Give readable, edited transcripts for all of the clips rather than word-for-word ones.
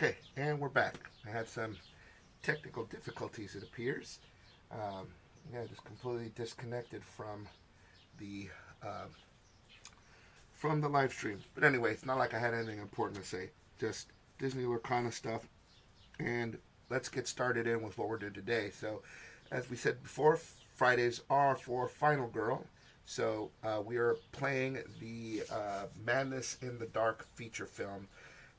Okay, and we're back. I had some technical difficulties, it appears. Yeah, just completely disconnected the uh, from the live stream. But anyway, it's not like I had anything important to say. Just Disney Lorcana stuff. And let's get started in with what we're doing today. So, as we said before, Fridays are for Final Girl. So we are playing the Madness in the Dark feature film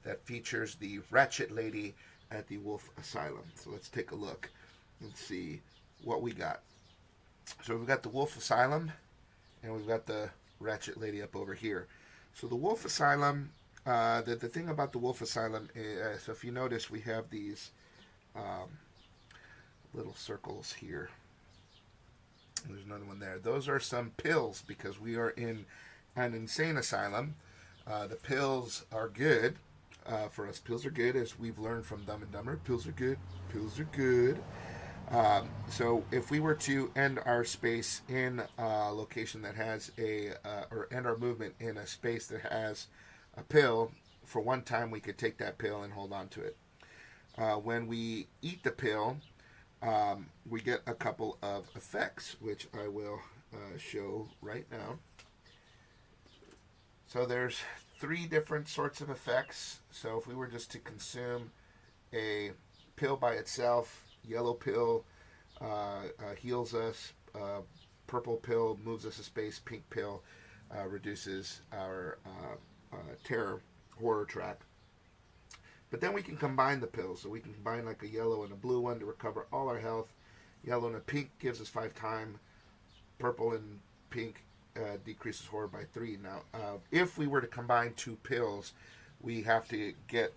that features the Ratchet Lady at the Wolfe Asylum. So let's take a look and see what we got. So we've got the Wolfe Asylum, and we've got the Ratchet Lady up over here. So the Wolfe Asylum, the thing about the Wolfe Asylum is, so if you notice, we have these little circles here. There's another one there. Those are some pills because we are in an insane asylum. The pills are good for us. Pills are good, as we've learned from Dumb and Dumber. Pills are good. Pills are good. So if we were to end our space in a location that has or end our movement in a space that has a pill, for one time we could take that pill and hold on to it. When we eat the pill, we get a couple of effects, which I will show right now. So there's 3 different sorts of effects. So if we were just to consume a pill by itself, yellow pill heals us, purple pill moves us a space, pink pill reduces our horror track. But then we can combine the pills. So we can combine like a yellow and a blue one to recover all our health. Yellow and a pink gives us 5 times. Purple and pink decreases horror by 3. Now, if we were to combine 2 pills, we have to get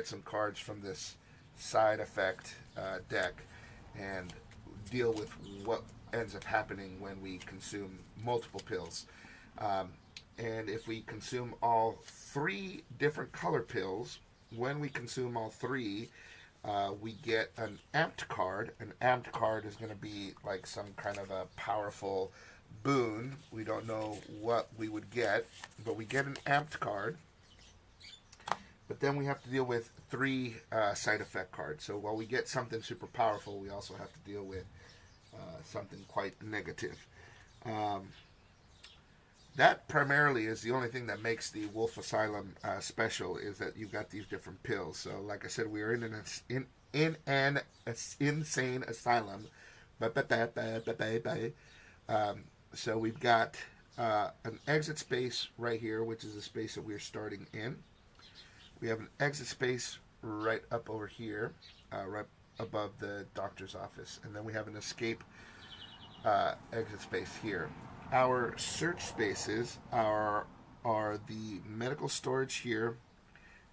some cards from this side effect deck and deal with what ends up happening when we consume multiple pills. And if we consume all 3 different color pills, when we consume all 3, we get an amped card. An amped card is going to be like some kind of a powerful boon. We don't know what we would get, but we get an amped card. But then we have to deal with 3 side effect cards. So while we get something super powerful, we also have to deal with something quite negative. That primarily is the only thing that makes the Wolfe Asylum special, is that you've got these different pills. So, like I said, we are in an insane asylum. So we've got an exit space right here, which is the space that we're starting in. We have an exit space right up over here, right above the doctor's office. And then we have an escape exit space here. Our search spaces are the medical storage here,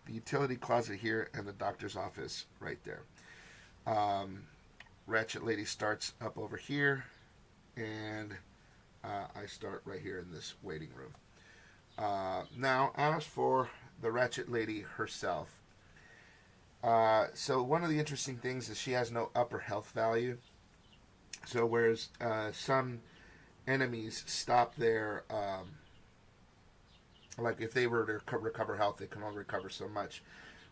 the utility closet here, and the doctor's office right there. Ratchet Lady starts up over here, and I start right here in this waiting room. Now, as for the Ratchet Lady herself, so one of the interesting things is she has no upper health value. So whereas some enemies stop their like if they were to recover health, they can only recover so much.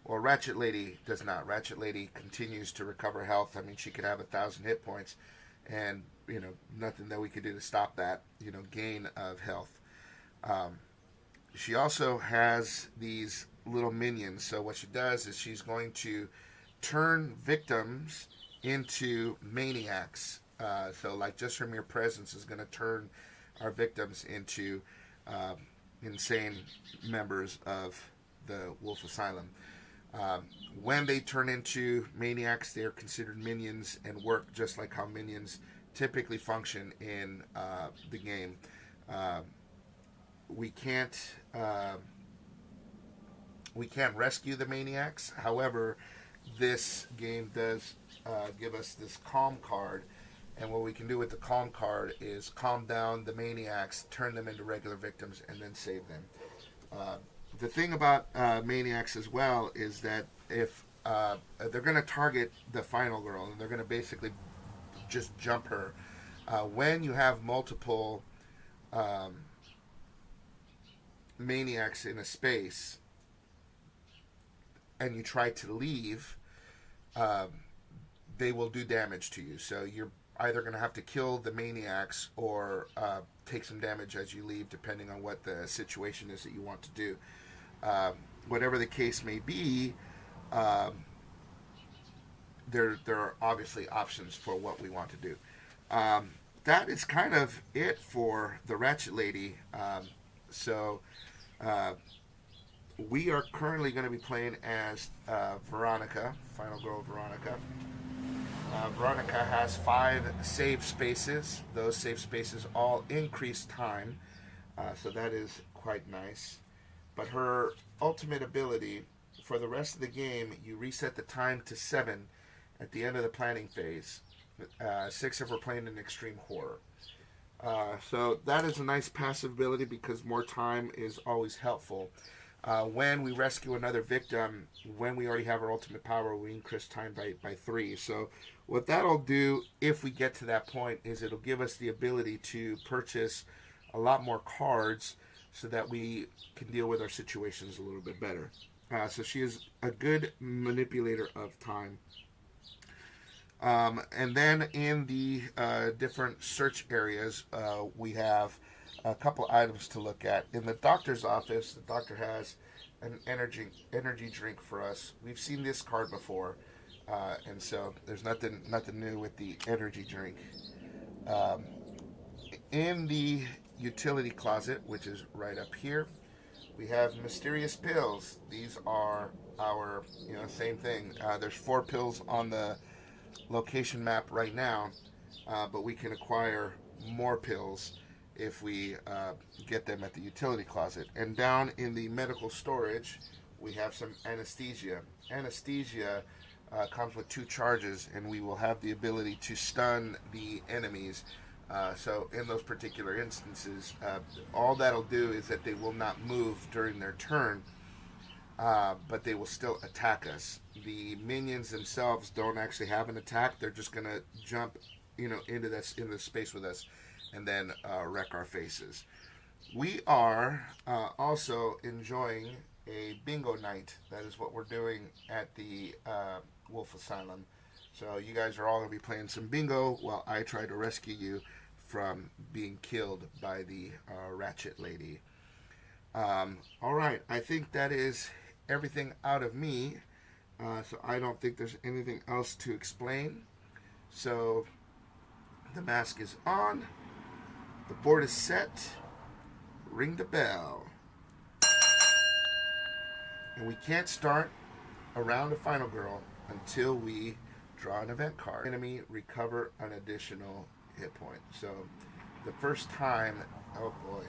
Well, Ratchet Lady does not. Ratchet Lady continues to recover health. I mean, she could have 1,000 hit points, and nothing that we could do to stop that gain of health. She also has these little minions. So what she does is she's going to turn victims into maniacs. So like just her mere presence is going to turn our victims into insane members of the Wolfe Asylum. When they turn into maniacs, they are considered minions and work just like how minions typically function in the game. We can't rescue the maniacs. However, this game does give us this calm card. And what we can do with the calm card is calm down the maniacs, turn them into regular victims, and then save them. The thing about maniacs as well is that if they're going to target the final girl, and they're going to basically just jump her. When you have multiple maniacs in a space, and you try to leave, they will do damage to you. So you're either going to have to kill the maniacs or take some damage as you leave, depending on what the situation is that you want to do. Whatever the case may be, there are obviously options for what we want to do. That is kind of it for the Ratchet Lady. So we are currently going to be playing as Veronica, Final Girl Veronica. Veronica has 5 save spaces. Those save spaces all increase time, so that is quite nice. But her ultimate ability, for the rest of the game, you reset the time to 7 at the end of the planning phase. 6 if we're playing in extreme horror. So that is a nice passive ability because more time is always helpful. When we rescue another victim, when we already have our ultimate power, we increase time by 3. So what that'll do, if we get to that point, is it'll give us the ability to purchase a lot more cards so that we can deal with our situations a little bit better. So she is a good manipulator of time. And then in the different search areas, we have a couple items to look at. In the doctor's office, the doctor has an energy drink for us. We've seen this card before, and so there's nothing new with the energy drink. In the utility closet, which is right up here, we have mysterious pills. These are our, same thing. There's 4 pills on the location map right now, but we can acquire more pills if we get them at the utility closet. And down in the medical storage, we have some anesthesia. Anesthesia comes with 2 charges, and we will have the ability to stun the enemies. So in those particular instances, all that'll do is that they will not move during their turn, but they will still attack us. The minions themselves don't actually have an attack. They're just going to jump, into the space with us and then wreck our faces. We are also enjoying a bingo night. That is what we're doing at the Wolfe Asylum. So you guys are all going to be playing some bingo while I try to rescue you from being killed by the Ratchet Lady. All right, I think that is everything out of me. So I don't think there's anything else to explain. So the mask is on. The board is set. Ring the bell. And we can't start a round of Final Girl until we draw an event card. Enemy recover an additional hit point. So the first time, oh boy.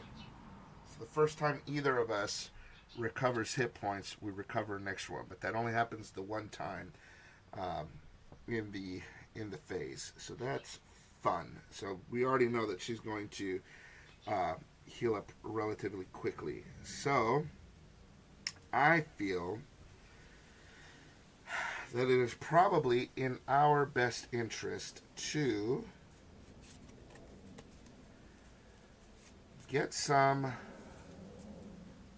So the first time either of us recovers hit points, we recover an extra one. But that only happens the one time in the phase. So that's fun. So we already know that she's going to heal up relatively quickly. So I feel that it is probably in our best interest to get some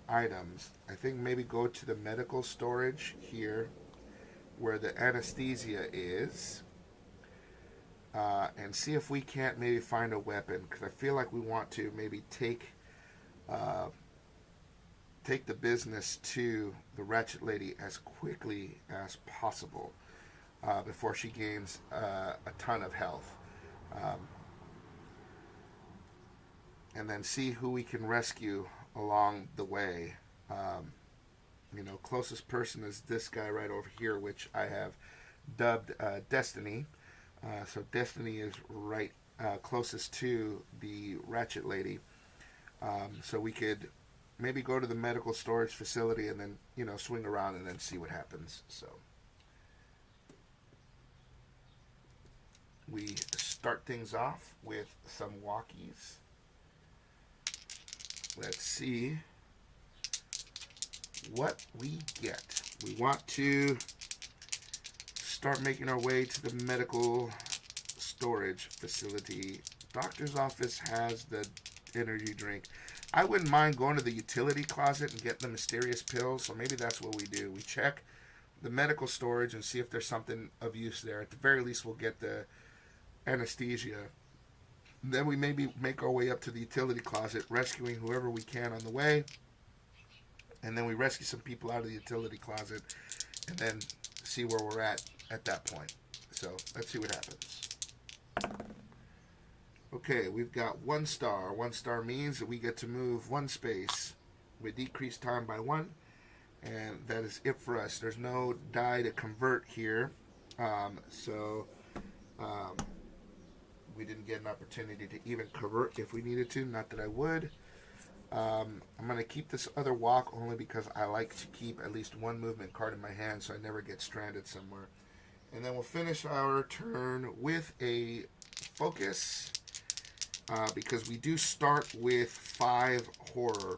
items. I think maybe go to the medical storage here where the anesthesia is, and see if we can't maybe find a weapon, because I feel like we want to maybe take the business to the Ratchet Lady as quickly as possible before she gains a ton of health, and then see who we can rescue along the way. Closest person is this guy right over here, which I have dubbed Destiny. So Destiny is right closest to the Ratchet Lady. So we could maybe go to the medical storage facility and then, swing around and then see what happens. So we start things off with some walkies. Let's see what we get. We want to start making our way to the medical storage facility. Doctor's office has the energy drink. I wouldn't mind going to the utility closet and getting the mysterious pills, so maybe that's what we do. We check the medical storage and see if there's something of use there. At the very least, we'll get the anesthesia. Then we maybe make our way up to the utility closet, rescuing whoever we can on the way. And then we rescue some people out of the utility closet and then see where we're at that point. So let's see what happens. Okay, we've got 1 star. 1 star means that we get to move 1 space. We decrease time by 1. And that is it for us. There's no die to convert here. We didn't get an opportunity to even convert if we needed to. Not that I would. I'm going to keep this other walk only because I like to keep at least 1 movement card in my hand so I never get stranded somewhere. And then we'll finish our turn with a focus because we do start with 5 horror.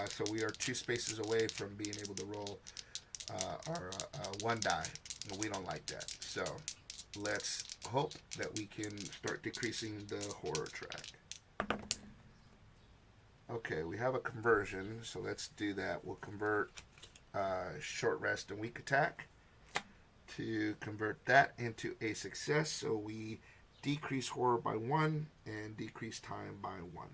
So we are 2 spaces away from being able to roll our 1 die. And we don't like that. So let's hope that we can start decreasing the horror track. Okay, we have a conversion, so let's do that. We'll convert short rest and weak attack to convert that into a success. So we decrease horror by 1 and decrease time by 1.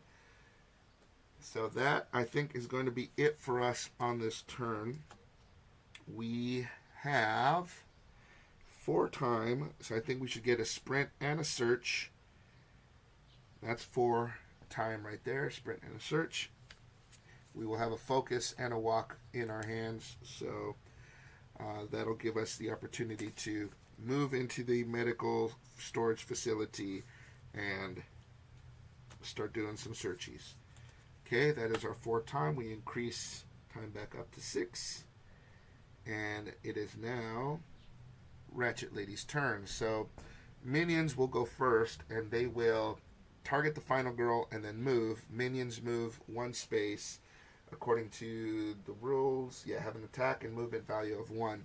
So that, I think, is going to be it for us on this turn. We have 4 time, so I think we should get a sprint and a search. That's 4 time right there, sprint and a search. We will have a focus and a walk in our hands, so that'll give us the opportunity to move into the medical storage facility and start doing some searchies. Okay, that is our 4 time. We increase time back up to 6, and it is now Ratchet Lady's turn. So minions will go first, and they will target the final girl and then move. Minions move 1 space according to the rules. Yeah, have an attack and movement value of 1.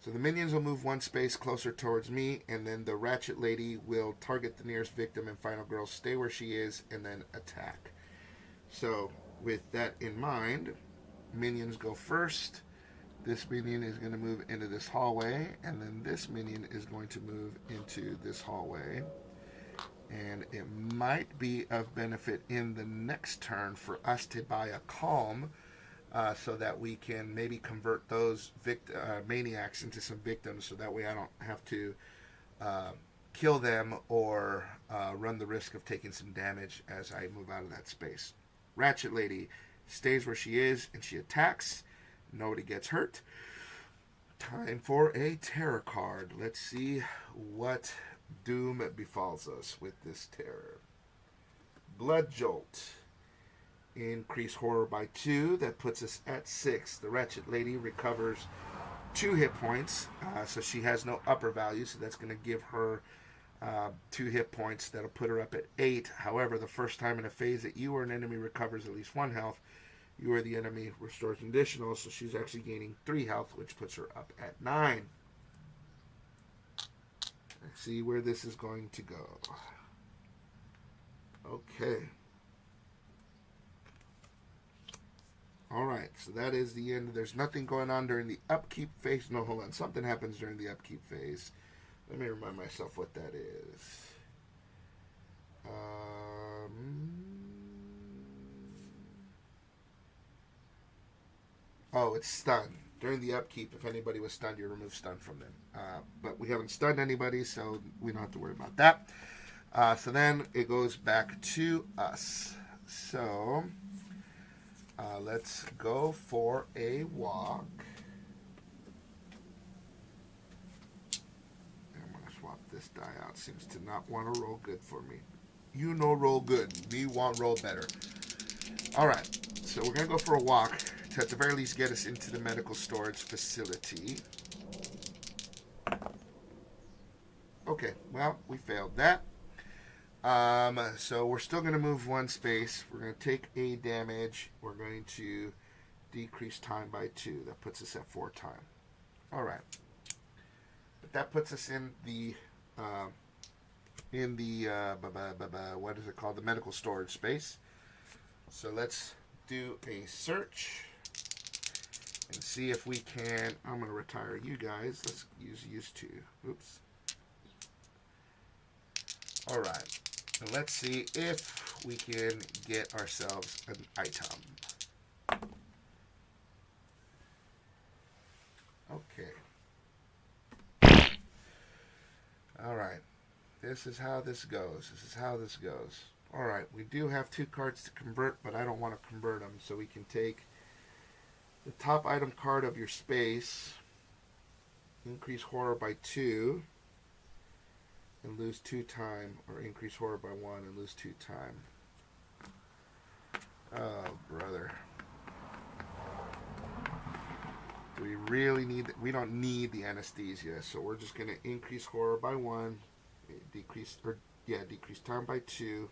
So the minions will move 1 space closer towards me, and then the Ratchet Lady will target the nearest victim, and final girl stay where she is and then attack. So with that in mind, minions go first. This minion is going to move into this hallway, and then this minion is going to move into this hallway. And it might be of benefit in the next turn for us to buy a calm so that we can maybe convert those maniacs into some victims, so that way I don't have to kill them or run the risk of taking some damage as I move out of that space. Ratchet Lady stays where she is and she attacks. Nobody gets hurt. Time for a terror card. Let's see what doom befalls us with this terror. Blood Jolt. Increase horror by 2. That puts us at 6. The Ratchet Lady recovers 2 hit points, so she has no upper value, so that's going to give her 2 hit points. That'll put her up at 8. However, the first time in a phase that you or an enemy recovers at least 1 health, you or the enemy restores an additional, so she's actually gaining 3 health, which puts her up at 9. Let's see where this is going to go. Okay. Alright, so that is the end. There's nothing going on during the upkeep phase. No, hold on. Something happens during the upkeep phase. Let me remind myself what that is. Oh, it's stun. During the upkeep, if anybody was stunned, you remove stun from them. But we haven't stunned anybody, so we don't have to worry about that. So then it goes back to us. So let's go for a walk. I'm going to swap this die out. Seems to not want to roll good for me. You know roll good. Me want roll better. All right. So we're going to go for a walk to at the very least get us into the medical storage facility. Okay. Well, we failed that. So we're still going to move 1 space. We're going to take a damage. We're going to decrease time by 2. That puts us at 4 time. All right. But that puts us in the what is it called? The medical storage space. So let's do a search. and see if we can. I'm going to retire you guys. Let's use two. Oops. All right. And let's see if we can get ourselves an item. Okay. All right. This is how this goes. This is how this goes. All right. We do have 2 cards to convert, but I don't want to convert them. So we can take the top item card of your space, increase horror by 2, and lose 2 time, or increase horror by 1 and lose 2 time. Oh, brother. Do we really need we don't need the anesthesia, so we're just going to increase horror by 1, decrease time by 2.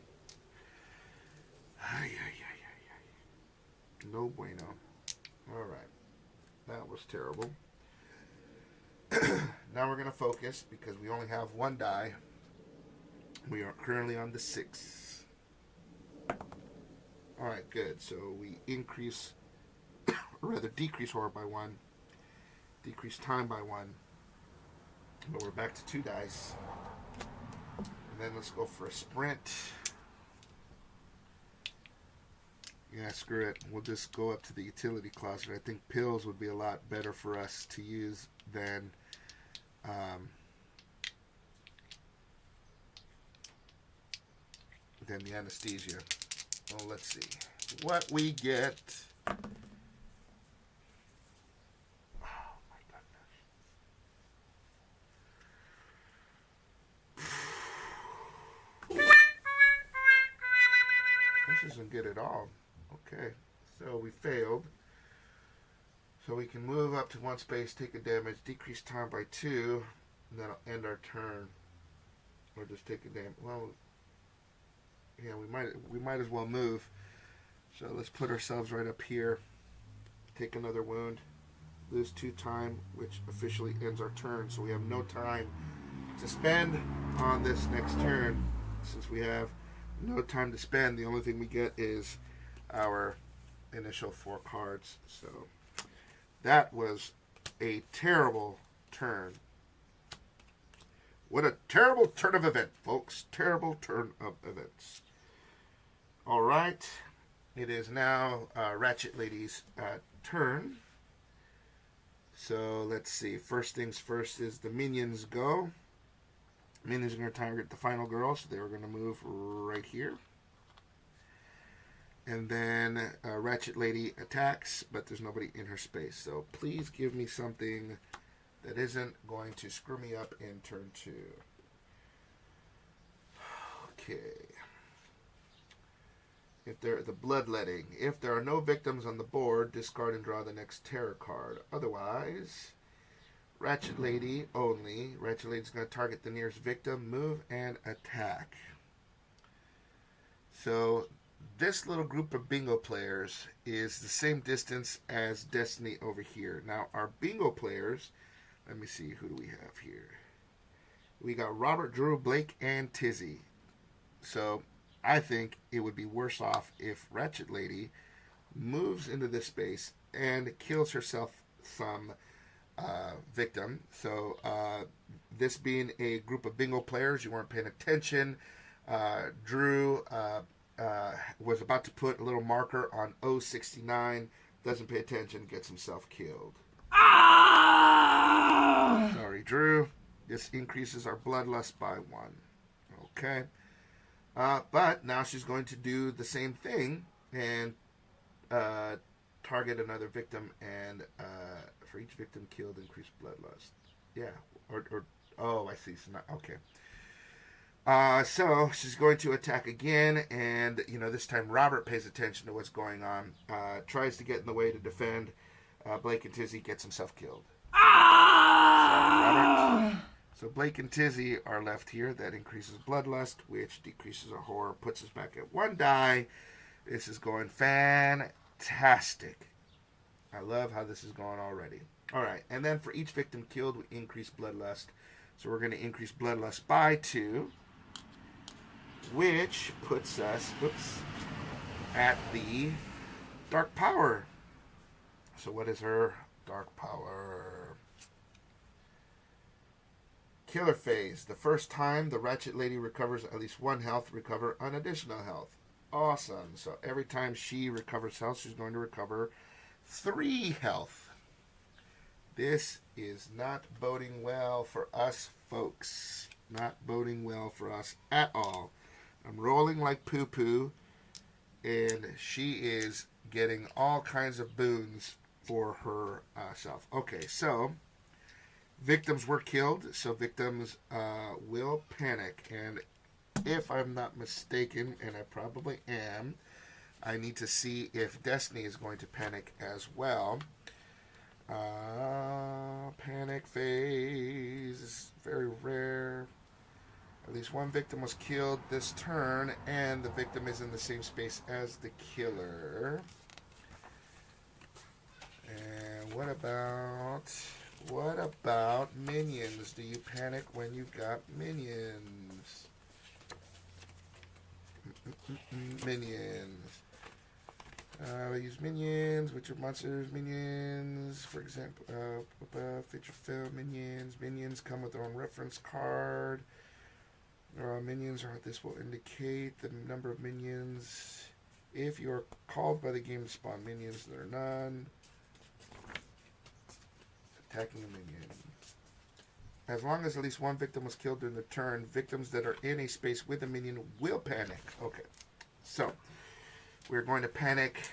No bueno. All right. That was terrible. Now we're going to focus because we only have 1 die. We are currently on the 6. Alright, good. So we increase, or rather decrease horror by 1, decrease time by 1, but we're back to 2 dice. And then let's go for a sprint. Yeah, screw it. We'll just go up to the utility closet. I think pills would be a lot better for us to use than the anesthesia. Well, let's see what we get. Oh my goodness. This isn't good at all. Okay, so we failed. So we can move up to 1 space, take a damage, decrease time by 2, and that'll end our turn. Or just take a damage. Well, yeah, we might as well move. So let's put ourselves right up here. Take another wound, lose 2 time, which officially ends our turn. So we have no time to spend on this next turn. Since we have no time to spend, the only thing we get is our initial 4 cards. So that was a terrible turn. What a terrible turn of event, folks. Terrible turn of events. All right. It is now Ratchet Lady's turn. So let's see. First things first is the minions go. Minions are going to target the final girl, so they're going to move right here. And then Ratchet Lady attacks, but there's nobody in her space. So please give me something that isn't going to screw me up in turn 2. Okay. If the bloodletting. If there are no victims on the board, discard and draw the next terror card. Otherwise, Ratchet Lady only. Ratchet Lady's going to target the nearest victim, move, and attack. So this little group of bingo players is the same distance as Destiny over here. Now, our bingo players, let me see, who do we have here? We got Robert, Drew, Blake, and Tizzy. So I think it would be worse off if Ratchet Lady moves into this space and kills herself some victim. So this being a group of bingo players, you weren't paying attention. Drew was about to put a little marker on 069, doesn't pay attention, gets himself killed. Sorry, Drew. This increases our bloodlust by 1. Okay. But now she's going to do the same thing and target another victim, and for each victim killed, increase bloodlust. Yeah. Oh, I see. So not, okay. So she's going to attack again, and this time Robert pays attention to what's going on. Tries to get in the way to defend. Blake and Tizzy gets himself killed. So Blake and Tizzy are left here. That increases bloodlust, which decreases our horror, puts us back at 1 die. This is going fantastic. I love how this is going already. All right, and then for each victim killed, we increase bloodlust. So we're going to increase bloodlust by 2, which puts us, at the dark power. So what is her Dark power. Killer phase. The first time the Ratchet Lady recovers at least 1 health, recover an additional health. Awesome. So every time she recovers health, she's going to recover 3 health. This is not boding well for us, folks. Not boding well for us at all. I'm rolling like poo-poo, and she is getting all kinds of boons for herself. Okay, so victims were killed, so victims will panic. And if I'm not mistaken, and I probably am, I need to see if Destiny is going to panic as well. Panic phase, very rare. At least 1 victim was killed this turn, and the victim is in the same space as the killer. And what about minions? Do you panic when you've got minions? Minions. Use minions. Which are monsters? Minions. For example, feature film minions. Minions come with their own reference card. Minions are. This will indicate the number of minions. If you are called by the game to spawn minions, there are none. Attacking a minion. As long as at least 1 victim was killed during the turn, victims that are in a space with a minion will panic. Okay. So, we're going to panic.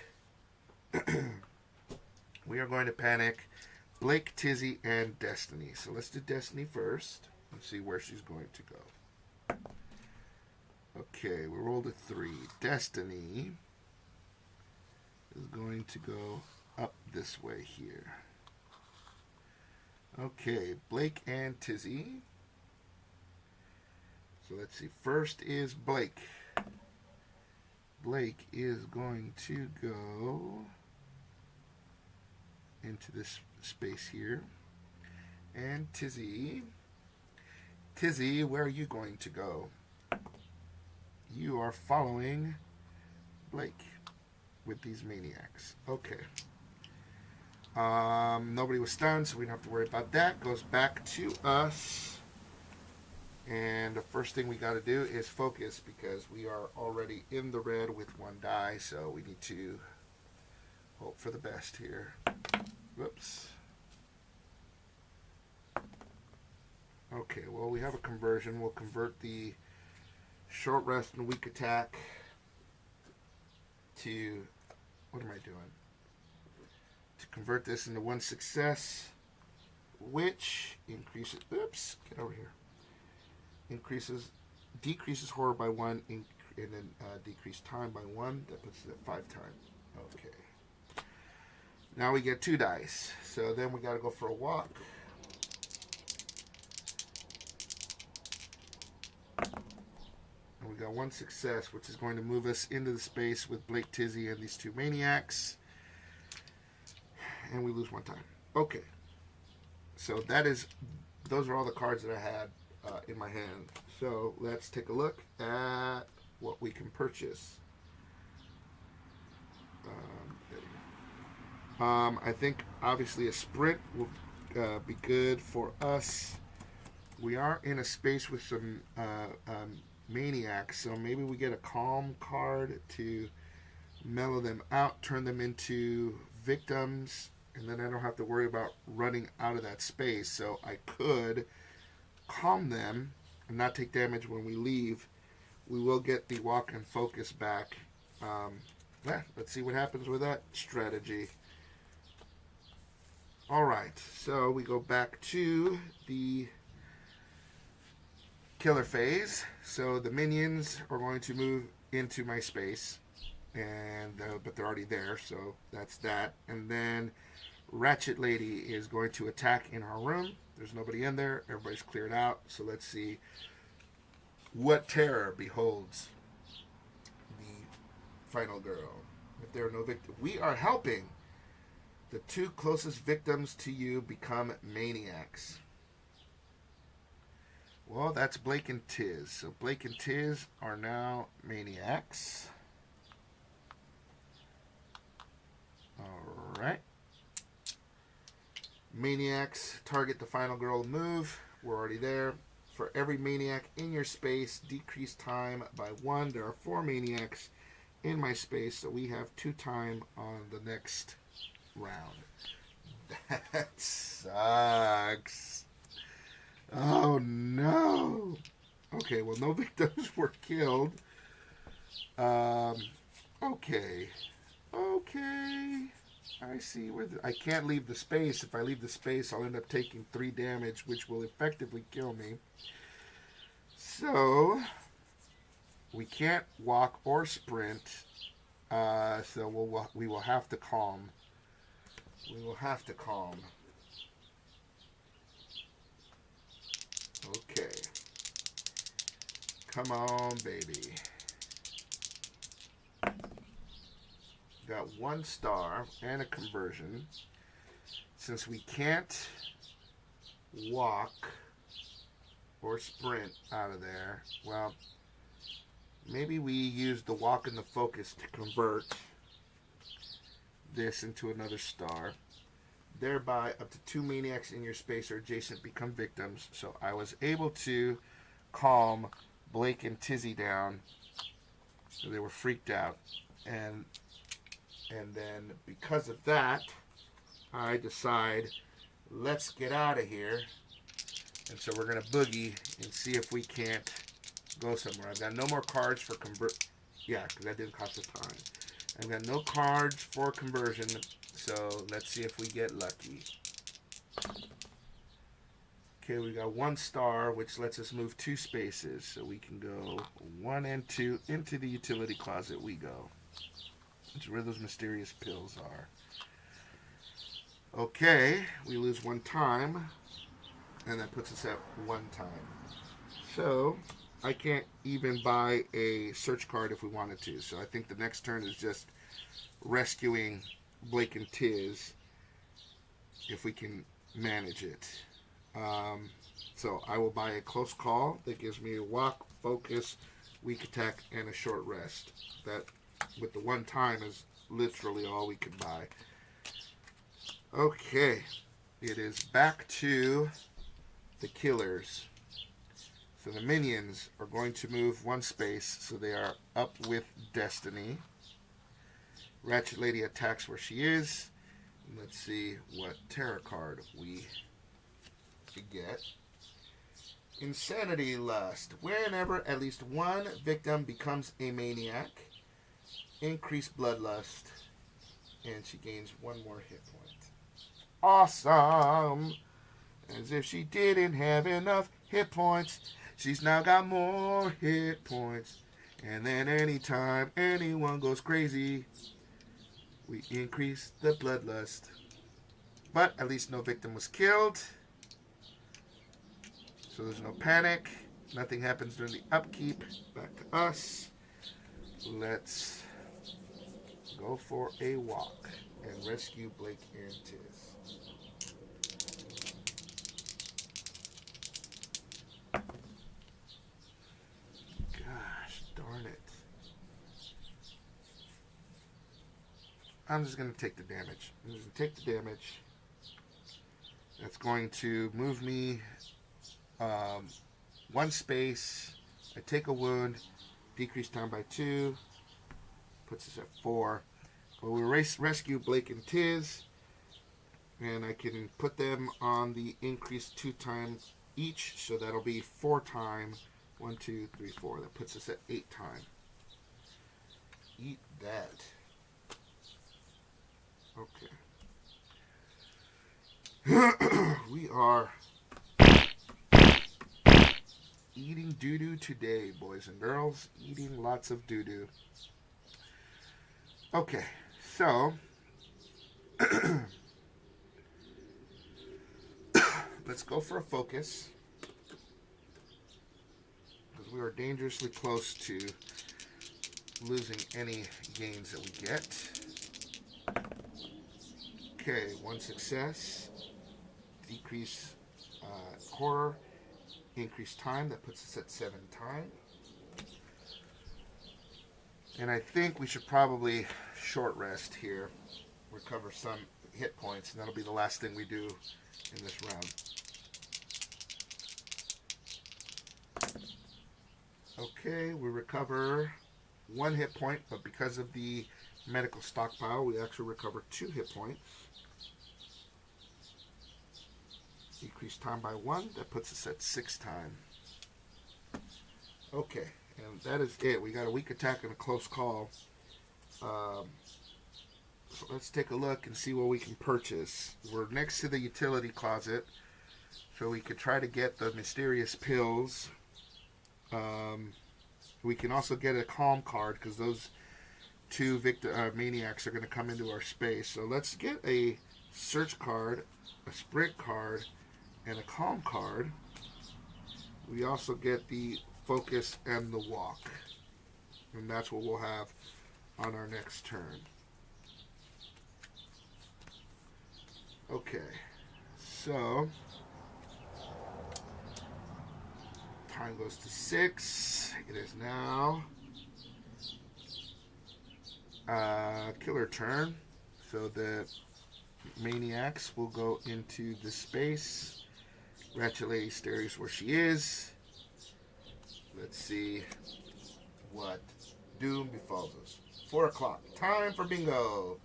We are going to panic Blake, Tizzy, and Destiny. So let's do Destiny first and see where she's going to go. Okay, we rolled a 3. Destiny is going to go up this way here. Okay, Blake and Tizzy. So let's see. First is Blake. Blake is going to go into this space here. And Tizzy. Tizzy, where are you going to go? You are following Blake with these maniacs. Okay. Nobody was stunned, so we don't have to worry about that. Goes back to us. And the first thing we got to do is focus, because we are already in the red with 1 die, so we need to hope for the best here. Whoops. Okay, well, we have a conversion. We'll convert the short rest and weak attack to, what am I doing? To convert this into 1 success, which increases, oops, get over here. Decreases horror by 1, and then decrease time by 1. That puts it at 5 times. Okay. Now we get 2 dice. So then we got to go for a walk. And we got 1 success, which is going to move us into the space with Blake, Tizzy, and these 2 maniacs. And we lose 1 time. Okay. So those are all the cards that I had in my hand. So let's take a look at what we can purchase. I think obviously a sprint will be good for us. We are in a space with some maniacs, so maybe we get a calm card to mellow them out, turn them into victims, and then I don't have to worry about running out of that space. So I could calm them and not take damage when we leave. We will get the walk and focus back. Let's see what happens with that strategy. Alright, so we go back to the killer phase. So the minions are going to move into my space, and but they're already there, so that's that. And then Ratchet Lady is going to attack in our room. There's nobody in there. Everybody's cleared out. So let's see what terror beholds the final girl. If there are no victims, we are helping the 2 closest victims to you become maniacs. Well, that's Blake and Tiz. So Blake and Tiz are now maniacs. Alright. Maniacs, target the final girl to move. We're already there. For every maniac in your space, decrease time by 1. There are 4 maniacs in my space, so we have 2 time on the next round. That sucks. Oh no. Okay, well, no victims were killed. Okay. I see where I can't leave the space. If I leave the space, I'll end up taking 3 damage, which will effectively kill me. So we can't walk or sprint. So we will have to calm. We will have to calm. Okay. Come on, baby. Got 1 star and a conversion. Since we can't walk or sprint out of there, well, maybe we use the walk and the focus to convert this into another star. Thereby, up to 2 maniacs in your space or adjacent become victims. So I was able to calm Blake and Tizzy down. So they were freaked out. And then because of that, I decide, let's get out of here. And so we're going to boogie and see if we can't go somewhere. I've got no more cards for Yeah, because that didn't cost us time. I've got no cards for conversion. So let's see if we get lucky. Okay, we got 1 star, which lets us move 2 spaces. So we can go 1 and 2 into the utility closet we go. Which is where those mysterious pills are. Okay, we lose 1 time. And that puts us at 1 time. So I can't even buy a search card if we wanted to. So I think the next turn is just rescuing Blake and Tiz if we can manage it. So I will buy a close call that gives me a walk, focus, weak attack, and a short rest. That, with the 1 time, is literally all we can buy. Okay, it is back to the killers. So the minions are going to move 1 space, so they are up with Destiny. Ratchet Lady attacks where she is. Let's see what tarot card we get. Insanity Lust. Whenever at least 1 victim becomes a maniac, increase bloodlust, and she gains 1 more hit point. Awesome! As if she didn't have enough hit points, she's now got more hit points. And then anytime anyone goes crazy, we increase the bloodlust. But at least no victim was killed. So there's no panic. Nothing happens during the upkeep. Back to us. Let's go for a walk and rescue Blake and Tiz. Gosh darn it. I'm just going to take the damage. I'm just going to take the damage. That's going to move me 1 space. I take a wound. Decrease time by 2. Puts us at 4. Well, we rescue Blake and Tiz. And I can put them on the increased 2 times each. So that'll be 4 time. 1, 2, 3, 4. That puts us at 8 time. Eat that. Okay. We are eating doo-doo today, boys and girls. Eating lots of doo-doo. Okay, so let's go for a focus, because we are dangerously close to losing any gains that we get. Okay, 1 success. Decrease horror. Increase time. That puts us at 7 time. And I think we should probably short rest here. Recover some hit points. And that'll be the last thing we do in this round. Okay, we recover 1 hit point, but because of the medical stockpile, we actually recover 2 hit points. Decrease time by 1. That puts us at 6 time. Okay, and that is it. We got a weak attack and a close call. So let's take a look and see what we can purchase. We're next to the utility closet, so we could try to get the mysterious pills. We can also get a calm card because those 2 maniacs are going to come into our space. So let's get a search card, a sprint card, and a calm card. We also get the focus and the walk, and that's what we'll have on our next turn. Okay, so time goes to 6. It is now killer turn, so the maniacs will go into the space. Ratchet Lady stays where she is. Let's see what doom befalls us. 4 o'clock. Time for bingo.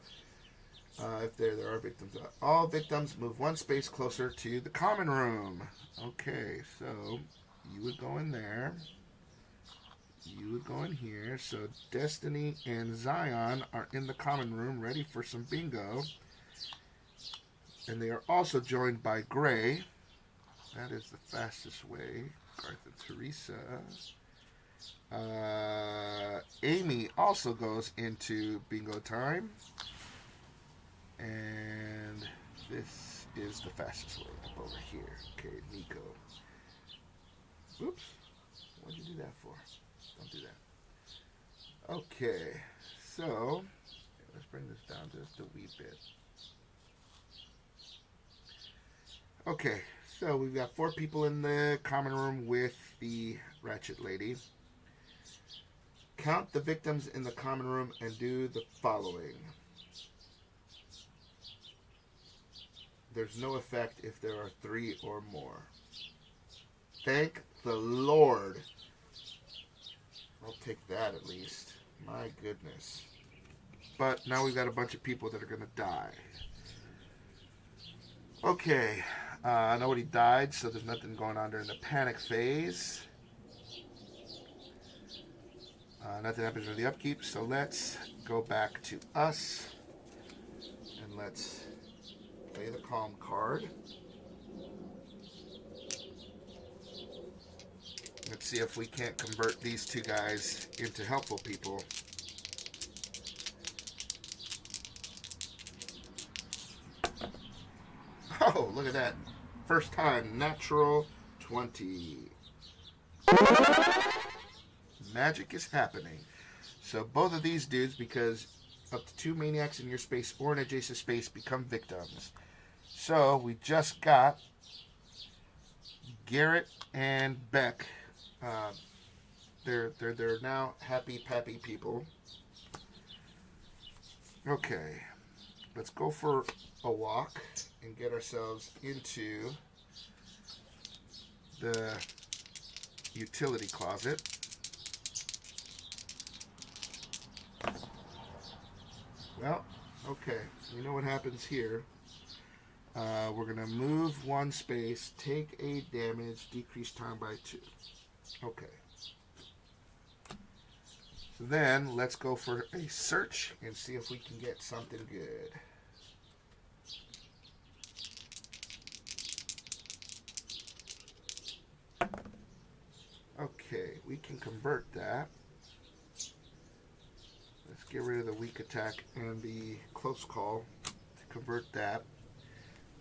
If there are victims. All victims move 1 space closer to the common room. Okay, so you would go in there. You would go in here. So Destiny and Zion are in the common room ready for some bingo. And they are also joined by Gray. That is the fastest way. Garth and Teresa. Amy also goes into bingo time. And this is the fastest way up over here. Okay, Nico. Oops. What'd you do that for? Don't do that. Okay, so let's bring this down just a wee bit. Okay, so we've got 4 people in the common room with the Ratchet Lady. Count the victims in the common room and do the following. There's no effect if there are 3 or more. Thank the Lord. I'll take that at least. My goodness. But now we've got a bunch of people that are going to die. Okay. Nobody died, so there's nothing going on during the panic phase. Nothing happens during the upkeep, so let's go back to us. And let's play the calm card. Let's see if we can't convert these 2 guys into helpful people. Oh, look at that. First time, natural 20. Magic is happening. So both of these dudes, because up to 2 maniacs in your space or an adjacent space become victims. So we just got Garrett and Beck. They're now happy pappy people. Okay, let's go for a walk and get ourselves into the utility closet. Well, okay, you know what happens here. We're going to move 1 space, take a damage, decrease time by 2. Okay. So then, let's go for a search and see if we can get something good. Okay, we can convert that. Let's get rid of the weak attack and the close call to convert that.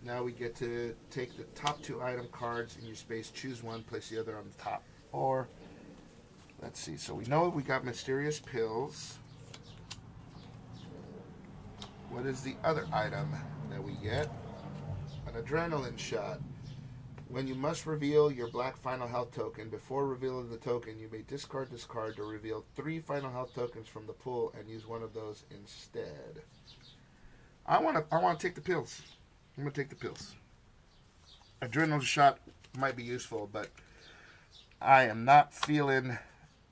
Now we get to take the top 2 item cards in your space, choose 1, place the other on the top. Or, let's see, so we know we got mysterious pills. What is the other item that we get? An adrenaline shot. When you must reveal your black final health token, before revealing the token, you may discard this card to reveal 3 final health tokens from the pool and use one of those instead. I want to take the pills. I'm going to take the pills. adrenaline shot might be useful, but I am not feeling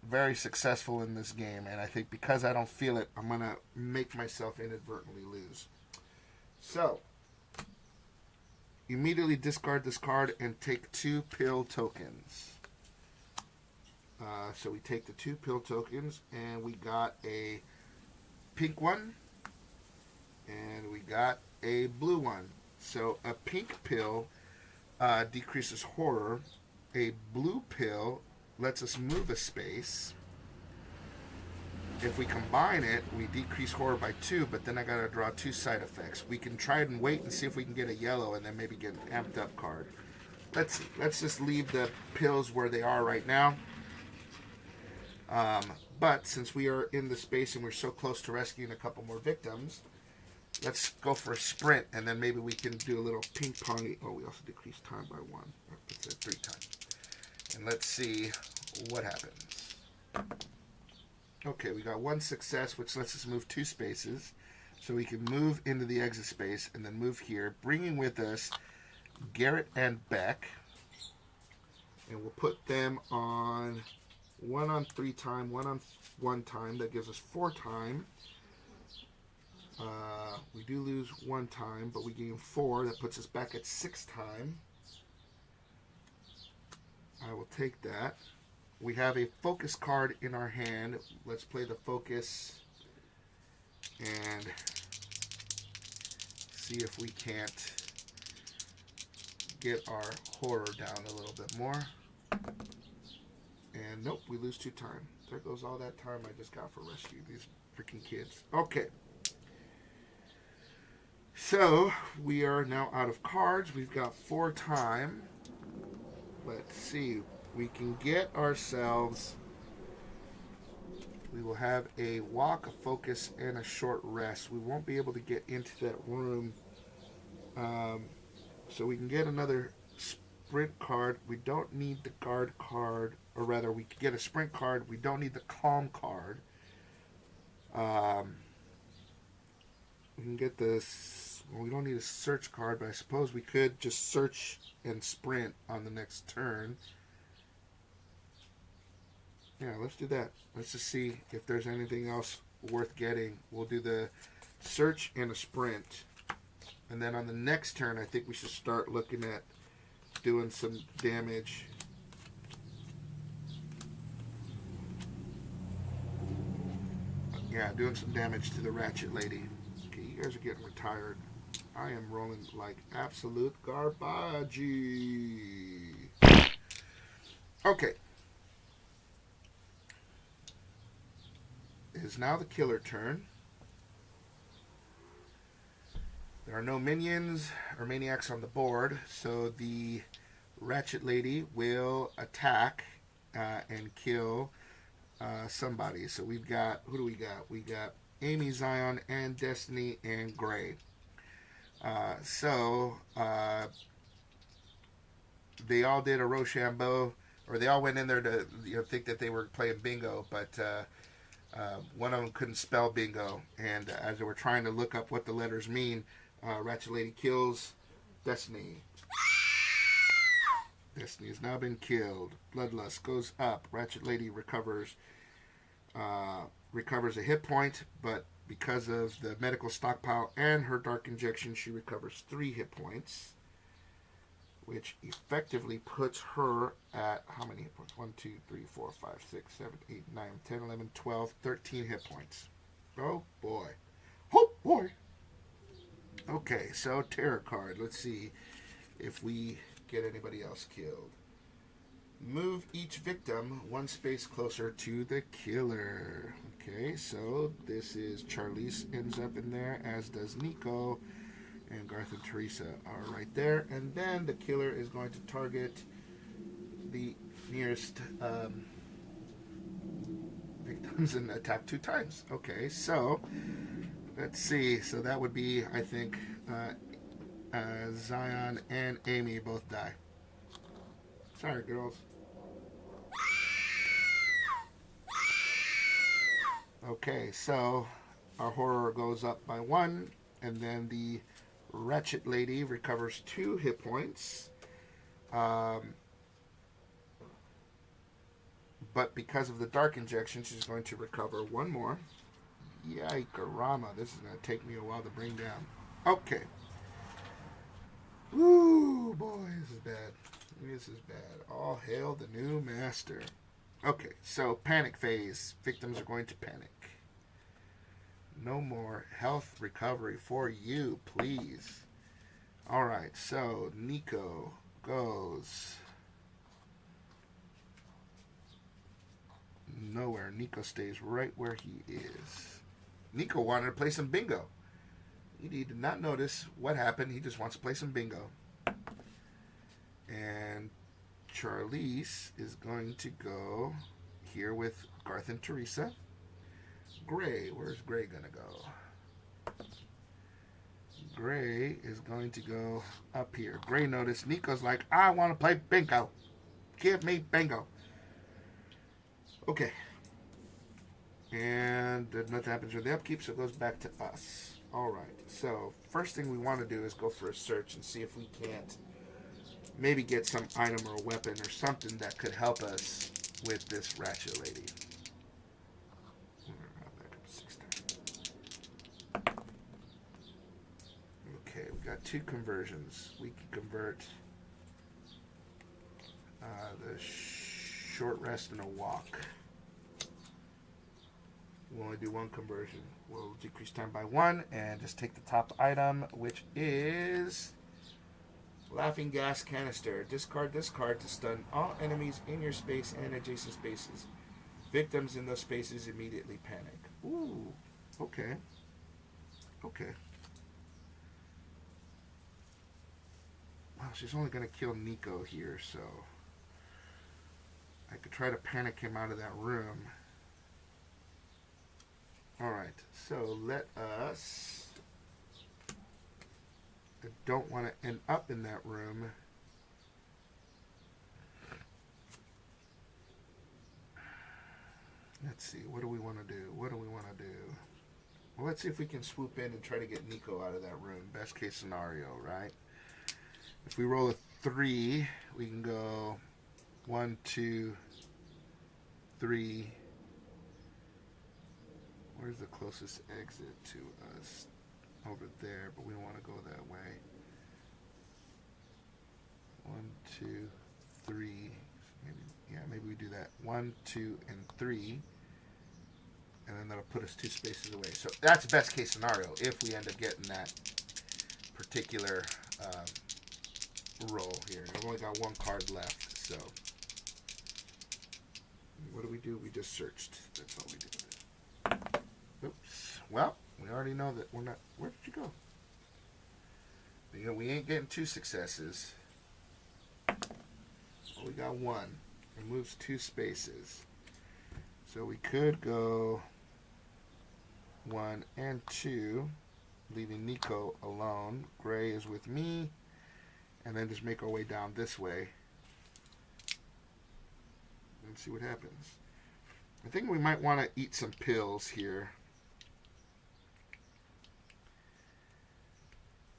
very successful in this game, and I think because I don't feel it, I'm going to make myself inadvertently lose. So, immediately discard this card and take 2 pill tokens. So we take the 2 pill tokens, and we got a pink one, and we got a blue one. So a pink pill decreases horror. A blue pill lets us move a space. If we combine it, we decrease horror by 2, but then I gotta draw 2 side effects. We can try and wait and see if we can get a yellow and then maybe get an amped up card. Let's see. Let's just leave the pills where they are right now. But since we are in the space and we're so close to rescuing a couple more victims, let's go for a sprint, and then maybe we can do a little ping pong. Oh, we also decrease time by 1. It's at 3 times. And let's see what happens. Okay, we got 1 success, which lets us move 2 spaces. So we can move into the exit space and then move here, bringing with us Garrett and Beck. And we'll put them on 1 on 3 time, 1 on 1 time. That gives us 4 time. We do lose 1 time, but we gain 4. That puts us back at 6 time. I will take that. We have a focus card in our hand. Let's play the focus and see if we can't get our horror down a little bit more. And nope, we lose 2 time. There goes all that time I just got for rescue these freaking kids. Okay. So, we are now out of cards. We've got 4 time. Let's see. We can get ourselves... We will have a walk, a focus, and a short rest. We won't be able to get into that room. So we can get another sprint card. We don't need the guard card. Or rather, we can get a sprint card. We don't need the calm card. We can get this. Well, we don't need a search card, but I suppose we could just search and sprint on the next turn. Yeah, let's do that. Let's just see if there's anything else worth getting. We'll do the search and a sprint. And then on the next turn, I think we should start looking at doing some damage. Yeah, doing some damage to the Ratchet Lady. Okay, you guys are getting retired. I am rolling like absolute garbage. Okay. It is now the killer turn. There are no minions or maniacs on the board, so the Ratchet Lady will attack and kill somebody. So we've got, who do we got? We got Amy, Zion, and Destiny, and Gray. They all did a Rochambeau, or they all went in there to think that they were playing bingo, but one of them couldn't spell bingo, and as they were trying to look up what the letters mean, Ratchet Lady kills Destiny. Destiny has now been killed. Bloodlust goes up. Ratchet Lady recovers a hit point, but because of the medical stockpile and her dark injection, she recovers 3 hit points, which effectively puts her at how many hit points? 1, 2, 3, 4, 5, 6, 7, 8, 9, 10, 11, 12, 13 hit points. Oh boy. Oh boy. Okay, so terror card. Let's see if we get anybody else killed. Move each victim 1 space closer to the killer. Okay, so this is Charlize ends up in there, as does Nico, and Garth and Teresa are right there. And then the killer is going to target the nearest victims and attack 2 times. Okay, so let's see. So that would be, I think, Zion and Amy both die. Sorry, girls. Okay, so our horror goes up by 1, and then the Ratchet Lady recovers 2 hit points. Um, but because of the dark injection, she's going to recover one more. Yikerama. This is going to take me a while to bring down. Okay. Woo, boy, this is bad. This is bad. All hail the new master. Okay, so panic phase. Victims are going to panic. No more health recovery for you, please. All right, so Nico goes nowhere. Nico stays right where he is. Nico wanted to play some bingo. He did not notice what happened. He just wants to play some bingo. And Charlize is going to go here with Garth and Teresa. Gray, where's Gray going to go? Gray is going to go up here. Gray noticed Nico's like, I want to play bingo. Give me bingo. Okay. And nothing happens with the upkeep, so it goes back to us. Alright, so first thing we want to do is go for a search and see if we can't maybe get some item or a weapon or something that could help us with this Ratchet Lady. Okay, we got 2 conversions. We can convert the short rest and a walk. We'll only do 1 conversion. We'll decrease time by 1 and just take the top item, which is Laughing Gas Canister. Discard this card to stun all enemies in your space and adjacent spaces. Victims in those spaces immediately panic. Ooh, okay. Okay. Well, she's only going to kill Nico here, so I could try to panic him out of that room. Alright, so let us... I don't want to end up in that room. Let's see, what do we want to do? What do we want to do? Well, let's see if we can swoop in and try to get Nico out of that room. Best case scenario, right? If we roll a 3, we can go 1, 2, 3. Where's the closest exit to us? Over there, but we don't want to go that way. 1, 2, 3. Maybe we do that. 1, 2, and 3. And then that'll put us 2 spaces away. So that's best case scenario if we end up getting that particular roll here. I've only got 1 card left, so what do? We just searched. That's all we did. Oops. Well, we already know that we're not... Where did you go? You know, we ain't getting 2 successes. Well, we got 1. It moves 2 spaces. So we could go 1 and 2, leaving Nico alone. Gray is with me. And then just make our way down this way. And see what happens. I think we might want to eat some pills here.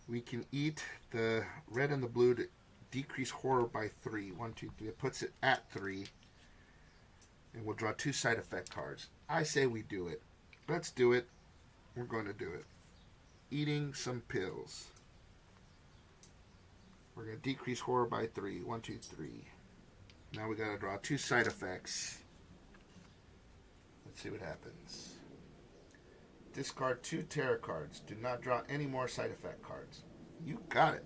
We can eat the red and the blue to decrease horror by 3. 1, 2, 3. It puts it at 3. And we'll draw 2 side effect cards. I say we do it. Let's do it. We're going to do it. Eating some pills. We're going to decrease horror by 3. 1, 2, 3. Now we got to draw 2 side effects. Let's see what happens. Discard 2 tarot cards. Do not draw any more side effect cards. You got it.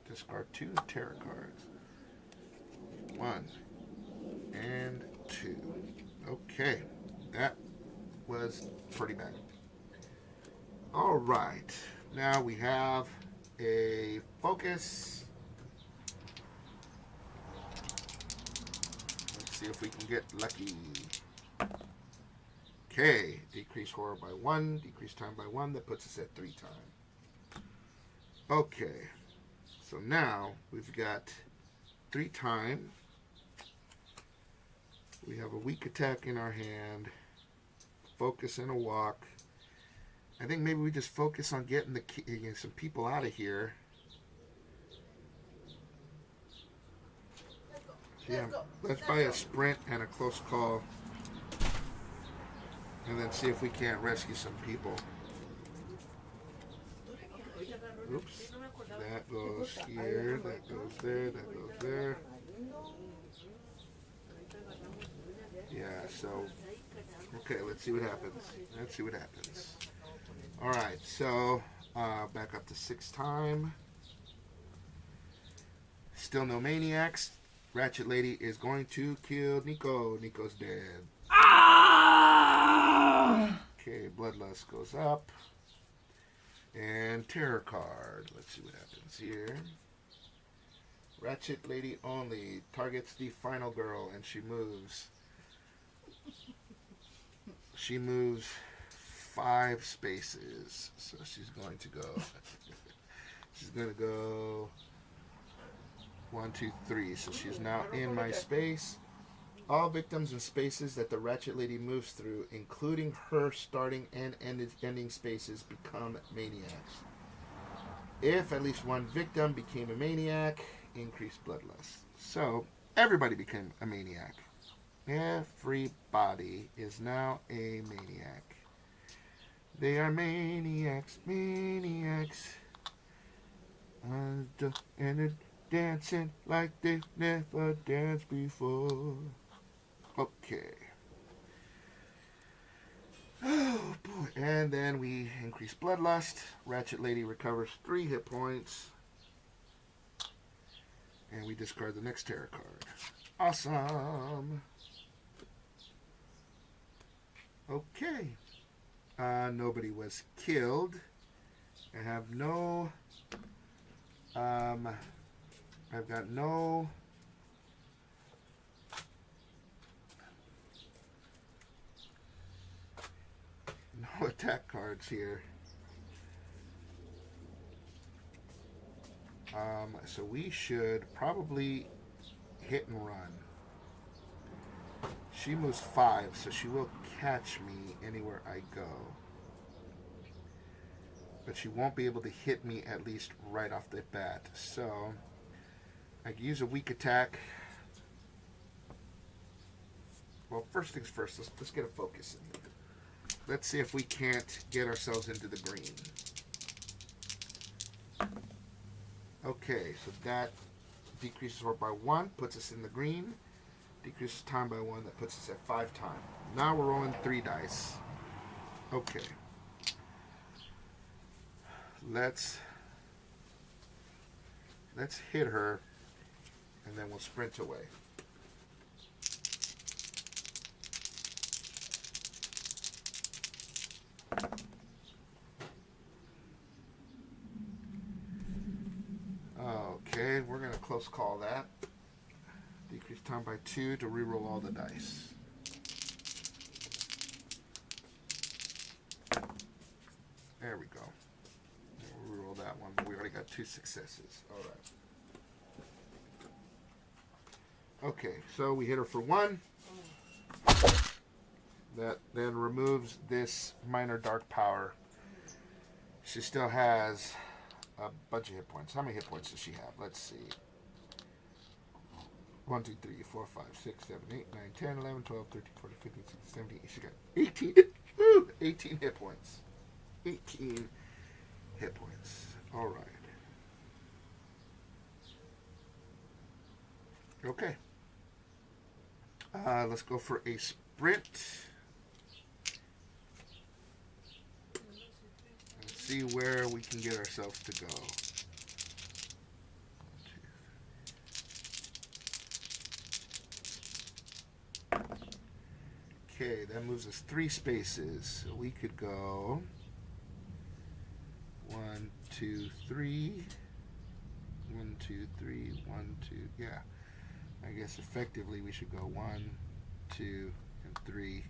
Discard 2 tarot cards. 1 and 2. Okay. That was pretty bad. Alright. Now we have a focus. Let's see if we can get lucky. Okay, decrease horror by 1, decrease time by 1. That puts us at 3 time. Okay, so now we've got 3 time. We have a weak attack in our hand, focus and a walk. I think maybe we just focus on getting some people out of here. Yeah, let's buy a sprint and a close call, and then see if we can't rescue some people. Oops. That goes here, that goes there, that goes there. Yeah, so, okay, let's see what happens. Let's see what happens. Alright, so, back up to 6 time. Still no maniacs. Ratchet Lady is going to kill Nico. Nico's dead. Ah! Okay, Bloodlust goes up. And Terror card. Let's see what happens here. Ratchet Lady only targets the final girl, and she moves. She moves 5 spaces. So she's going to go. She's going to go 1, 2, 3. So she's now in my space. All victims in spaces that the Ratchet Lady moves through, including her starting and ending spaces, become maniacs. If at least one victim became a maniac, increased bloodlust. So everybody became a maniac. Everybody is now a maniac. They are maniacs, maniacs. And they're dancing like they've never danced before. Okay. Oh boy. And then we increase bloodlust. Ratchet Lady recovers 3 hit points. And we discard the next terror card. Awesome. Okay. Nobody was killed. I have no... I've got no... no attack cards here. So we should probably hit and run. She moves 5, so she will catch me anywhere I go. But she won't be able to hit me at least right off the bat. So I can use a weak attack. Well, first things first, let's get a focus in here. Let's see if we can't get ourselves into the green. Okay, so that decreases work by 1, puts us in the green. Decreases time by 1, that puts us at 5 time. Now we're rolling 3 dice. Okay. Let's hit her, and then we'll sprint away. Okay, we're going to close call that. Decrease time by 2 to reroll all the dice. There we go. We'll reroll that one. We already got 2 successes. Alright. Okay, so we hit her for 1. That then removes this minor dark power. She still has a bunch of hit points. How many hit points does she have? Let's see. 1, 2, 3, 4, 5, 6, 7, 8, 9, 10, 11, 12, 13, 14, 15, 16, 17. She got 18 hit points. 18 hit points. All right. Okay. Let's go for a sprint. Let's see where we can get ourselves to go. Okay, that moves us 3 spaces. So we could go 1, 2, 3. 1, 2, 3, 1, 2. Yeah. I guess effectively we should go 1, 2, and 3.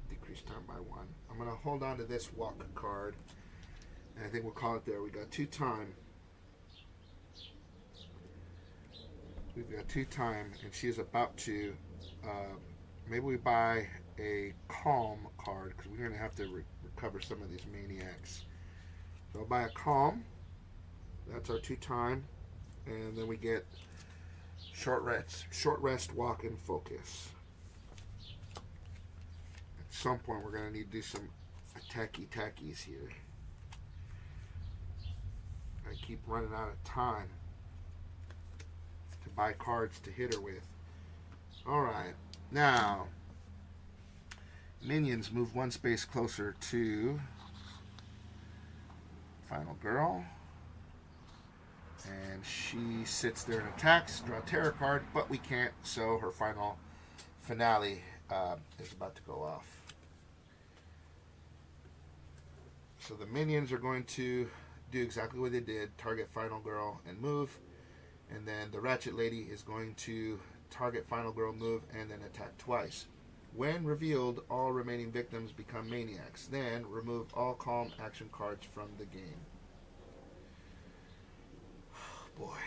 Decrease time by 1. I'm going to hold on to this walk card. And I think we'll call it there. We got 2 time. We've got 2 time, and she is about to. Maybe we buy a calm card because we're going to have to recover some of these maniacs. So I'll buy a calm. That's our 2 time. And then we get short rest, walk, and focus. At some point, we're going to need to do some tackies here. I keep running out of time to buy cards to hit her with. Alright, now minions move one space closer to Final Girl. And she sits there and attacks, draw a terror card, but we can't, so her final finale is about to go off. So the minions are going to do exactly what they did, target Final Girl and move, and then the Ratchet Lady is going to target Final Girl, move, and then attack twice. When revealed, all remaining victims become maniacs. Then remove all calm action cards from the game. Oh, boy.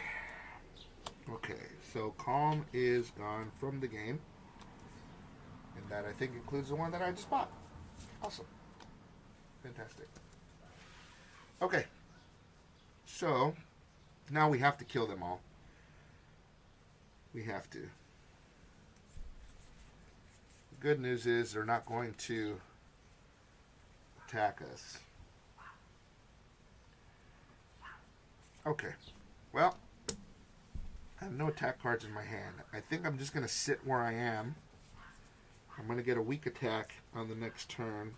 Okay, so calm is gone from the game, and that I think includes the one that I just bought. Awesome. Fantastic. Okay. So, now we have to kill them all. We have to. The good news is they're not going to attack us. Okay. Well, I have no attack cards in my hand. I think I'm just going to sit where I am. I'm going to get a weak attack on the next turn.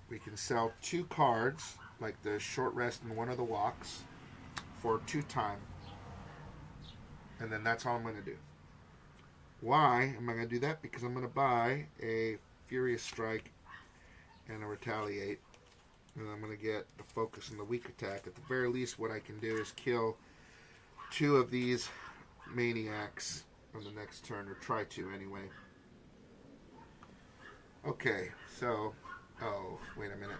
We can sell 2 cards, like the short rest and one of the walks, for 2 time. And then that's all I'm going to do. Why am I going to do that? Because I'm going to buy a Furious Strike and a Retaliate. And I'm going to get the focus and the weak attack. At the very least, what I can do is kill 2 of these maniacs on the next turn, or try to anyway. Okay, so... Oh, wait a minute.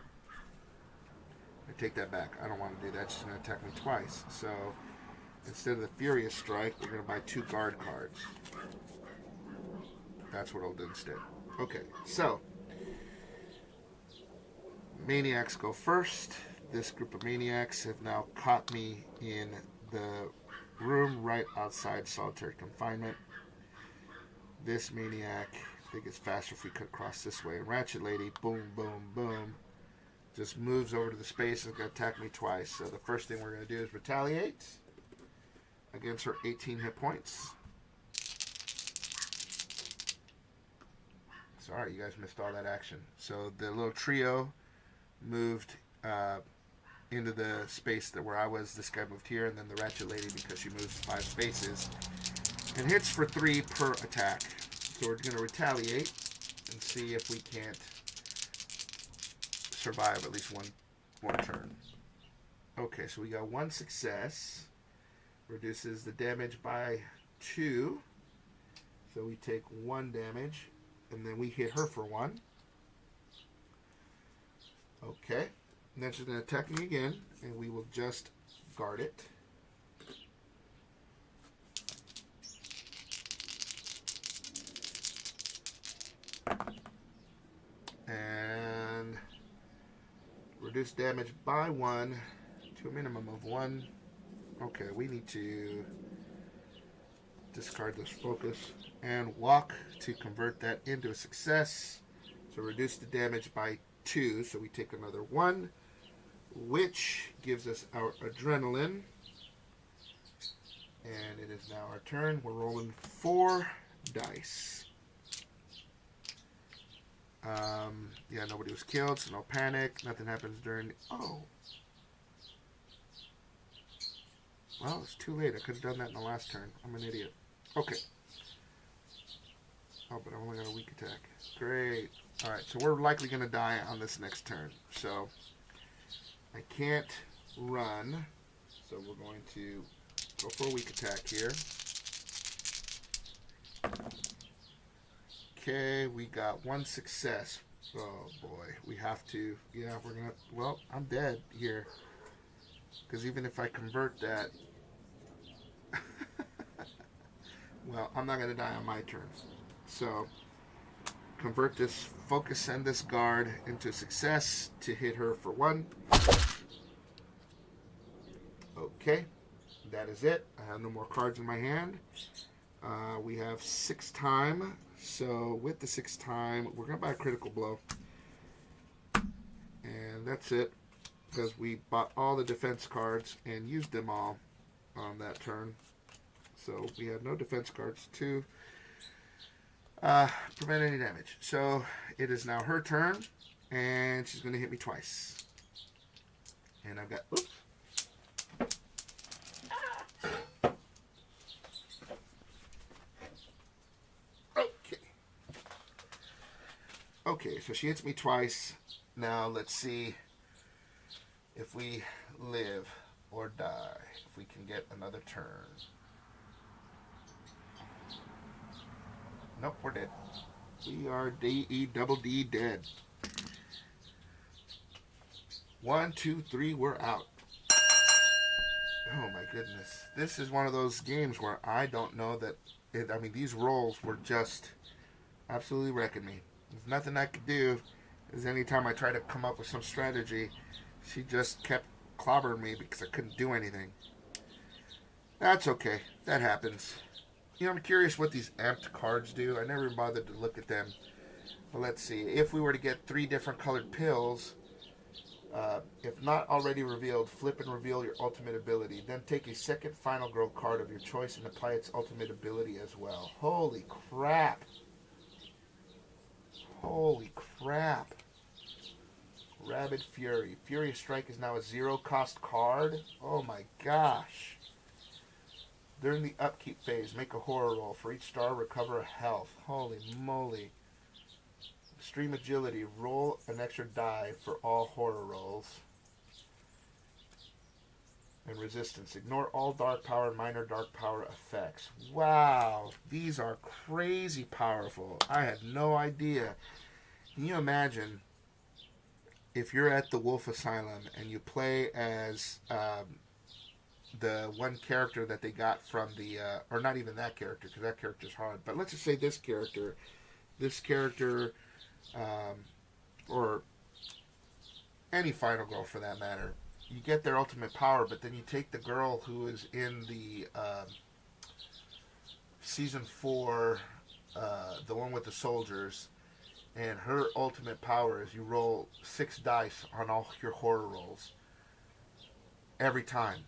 I take that back. I don't want to do that. She's going to attack me twice. So, instead of the Furious Strike, we're going to buy 2 guard cards. That's what I'll do instead. Okay, so... Maniacs go first. This group of maniacs have now caught me in the room right outside solitary confinement. This maniac... I think it's faster if we cut across this way. And Ratchet Lady, boom, boom, boom, just moves over to the space and is going to attack me twice. So the first thing we're going to do is retaliate against her 18 hit points. Sorry, you guys missed all that action. So the little trio moved into the space that where I was. This guy moved here, and then the Ratchet Lady, because she moves 5 spaces, and hits for 3 per attack. So we're going to retaliate and see if we can't survive at least one turn. Okay, so we got 1 success. Reduces the damage by 2. So we take 1 damage, and then we hit her for 1. Okay, and then she's going to attack me again, and we will just guard it. And reduce damage by 1 to a minimum of 1. Okay, we need to discard this focus and walk to convert that into a success. So reduce the damage by 2, so we take another 1, which gives us our adrenaline. And it is now our turn. We're rolling 4 dice. Yeah, nobody was killed, so no panic. Nothing happens during... Oh. Well, it's too late. I could have done that in the last turn. I'm an idiot. Okay. Oh, but I only got a weak attack. Great. Alright, so we're likely going to die on this next turn. So, I can't run. So we're going to go for a weak attack here. Okay, we got 1 success. Oh boy, we have to. Yeah, we're gonna. Well, I'm dead here. Because even if I convert that. Well, I'm not gonna die on my turn. So, convert this focus and this guard into success to hit her for 1. Okay, that is it. I have no more cards in my hand. We have 6 time. So with the 6 time, we're going to buy a critical blow. And that's it. Because we bought all the defense cards and used them all on that turn. So we had no defense cards to prevent any damage. So it is now her turn. And she's going to hit me twice. And I've got... Oops. Okay, so she hits me twice. Now let's see if we live or die. If we can get another turn. Nope, we're dead. We are D-E-double-D dead. 1, 2, 3, we're out. Oh my goodness. This is one of those games where I don't know that... I mean, these rolls were just absolutely wrecking me. There's nothing I could do. Because anytime I try to come up with some strategy, she just kept clobbering me because I couldn't do anything. That's okay. That happens. You know, I'm curious what these amped cards do. I never bothered to look at them. But let's see. If we were to get 3 different colored pills, if not already revealed, flip and reveal your ultimate ability. Then take a second final girl card of your choice and apply its ultimate ability as well. Holy crap. Holy crap. Rabid Fury. Furious Strike is now a 0-cost card. Oh my gosh. During the upkeep phase, make a horror roll. For each star, recover a health. Holy moly. Extreme Agility. Roll an extra die for all horror rolls. And Resistance. Ignore all dark power and minor dark power effects. Wow. These are crazy powerful. I had no idea. Can you imagine if you're at the Wolfe Asylum and you play as the one character that they got from the, or not even that character, because that character's hard, but let's just say this character, or any final girl for that matter, you get their ultimate power, but then you take the girl who is in the season 4, the one with the soldiers, and her ultimate power is you roll 6 dice on all your horror rolls every time.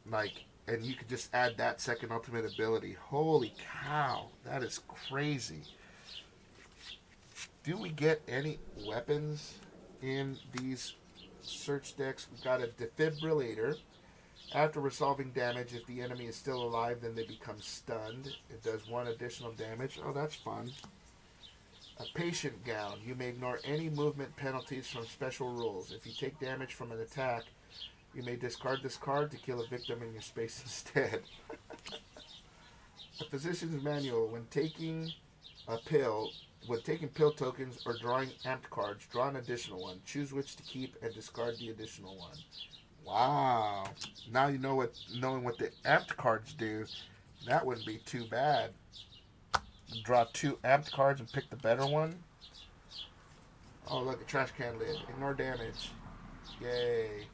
Like, and you could just add that second ultimate ability. Holy cow, that is crazy. Do we get any weapons in these search decks? We've got a defibrillator. After resolving damage, if the enemy is still alive, then they become stunned. It does 1 additional damage. Oh, that's fun. A patient gown. You may ignore any movement penalties from special rules. If you take damage from an attack, you may discard this card to kill a victim in your space instead. A physician's manual. When taking pill tokens or drawing amped cards, draw an additional one. Choose which to keep and discard the additional one. Wow. Now you know knowing what the amped cards do, that wouldn't be too bad. Draw 2 amped cards and pick the better one. Oh, look, a trash can lid. Ignore damage. Yay.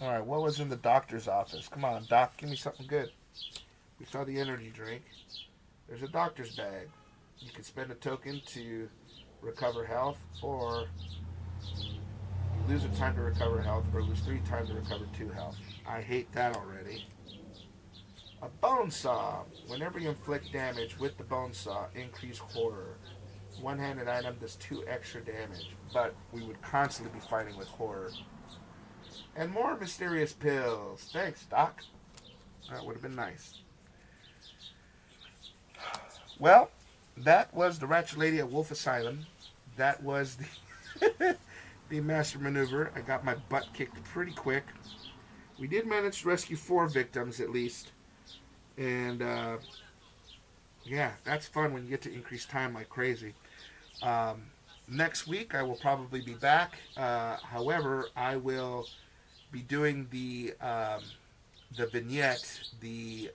Alright, what was in the doctor's office? Come on, doc, give me something good. We saw the energy drink. There's a doctor's bag. You can spend a token to recover health, or you lose a time to recover health, or lose 3 times to recover 2 health. I hate that already. A bone saw. Whenever you inflict damage with the bone saw, increase horror. One-handed item does 2 extra damage, but we would constantly be fighting with horror. And more mysterious pills. Thanks, Doc. That would have been nice. Well, that was the Ratchet Lady at Wolfe Asylum. That was the the master maneuver. I got my butt kicked pretty quick. We did manage to rescue 4 victims at least. And yeah, that's fun when you get to increase time like crazy. Next week I will probably be back. However, I will be doing the vignette, the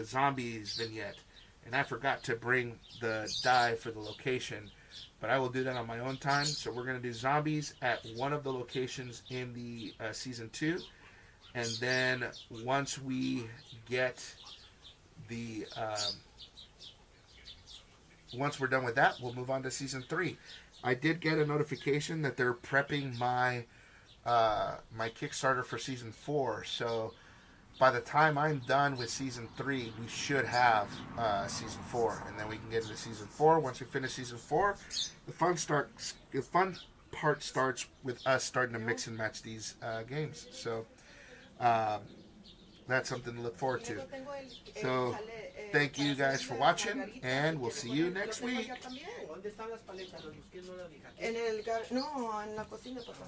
zombies vignette, and I forgot to bring the die for the location, but I will do that on my own time. So we're going to do zombies at one of the locations in the season 2, And then once we get the once we're done with that, we'll move on to season 3. I did get a notification that they're prepping my my Kickstarter for season 4. So by the time I'm done with season 3, we should have season 4, and then we can get into season 4. Once we finish season 4, the fun part starts with us starting to mix and match these games. So that's something to look forward to. So thank you guys for watching, and we'll see you next week. No, en la cocina, papá.